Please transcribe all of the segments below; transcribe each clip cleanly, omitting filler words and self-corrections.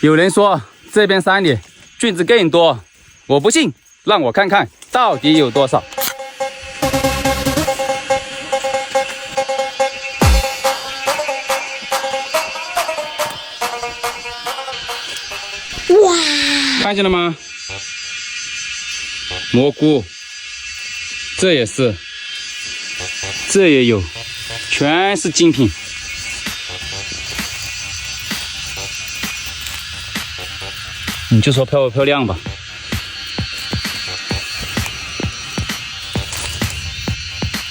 有人说这边山里菌子更多，我不信，让我看看到底有多少。哇！看见了吗？蘑菇，这也是，这也有，全是精品。你就说漂不漂亮吧。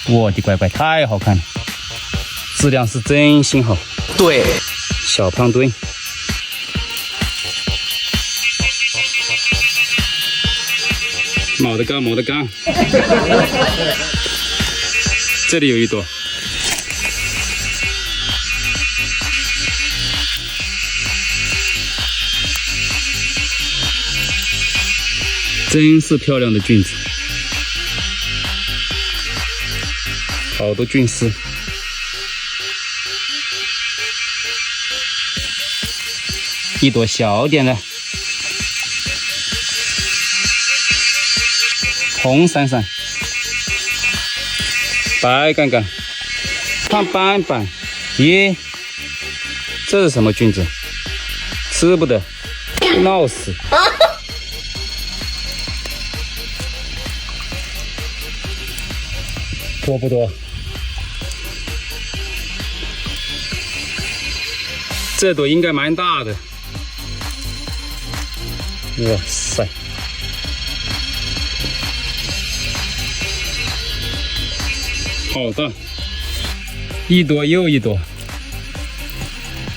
我的乖乖，太好看了，质量是真心好。对，小胖墩。毛的刚，这里有一朵，真是漂亮的菌子，好多菌丝。一朵小点的，红闪闪，白干干，看斑斑，咦，这是什么菌子？吃不得，闹死！多不多？这朵应该蛮大的。哇塞！好大，一朵又一朵，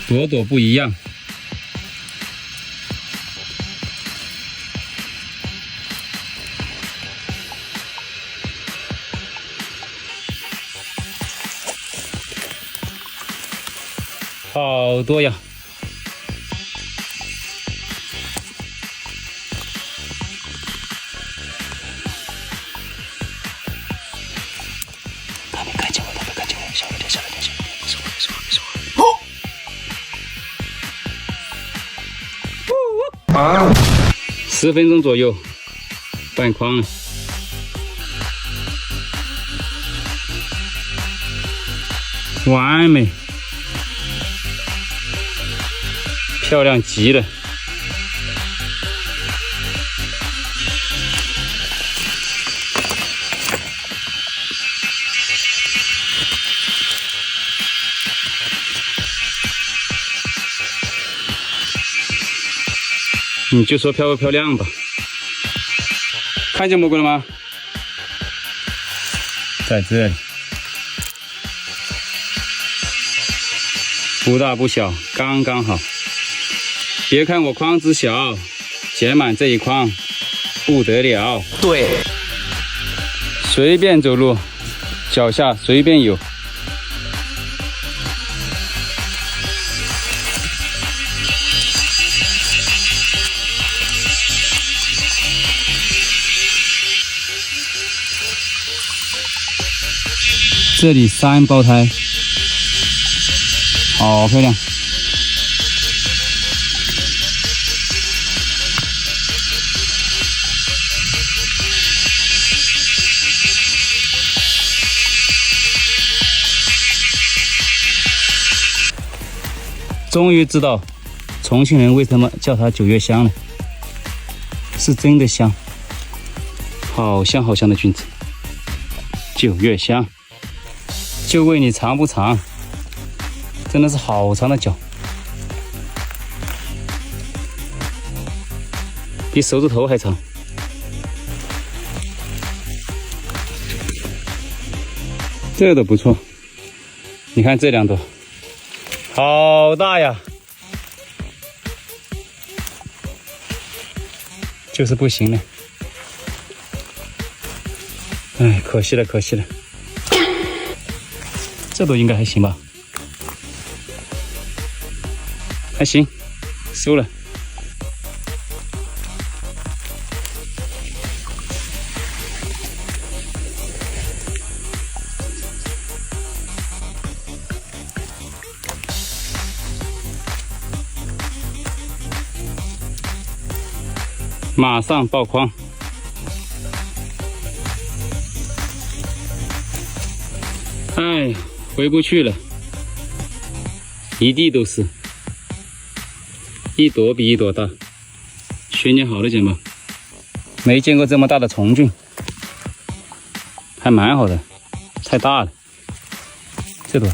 朵朵不一样。好多呀！他没看见我，小了点，10分钟左右，半筐了。完美，漂亮极了。你就说漂不漂亮吧。看见蘑菇了吗？在这里，不大不小，刚刚好。别看我筐子小，捡满这一筐不得了。对，随便走路，脚下随便有。这里3胞胎，好漂亮。终于知道重庆人为什么叫它9月香了，是真的香，好香好香的菌子。9月香，就问你长不长，真的是好长的脚，比手指头还长。这都不错，你看这2朵，好大呀！就是不行了，哎，可惜了。这朵应该还行吧？还行，收了。马上爆筐。哎呀，回不去了，一地都是，一朵比一朵大。训练好的睫毛，没见过这么大的虫菌，还蛮好的，太大了。这朵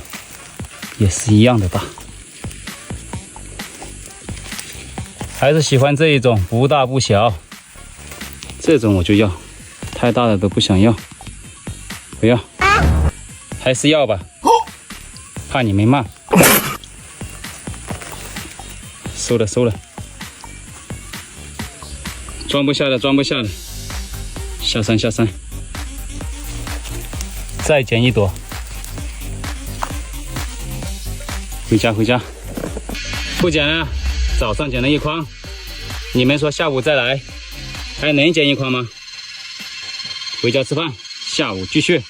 也是一样的大，还是喜欢这一种不大不小，这种我就要，太大的都不想要，不要，还是要吧，怕你没骂。收了收了，装不下了装不下了，下山下山，再捡一朵，回家回家，不捡了，早上捡了一筐，你们说下午再来，还能捡一筐吗？回家吃饭，下午继续。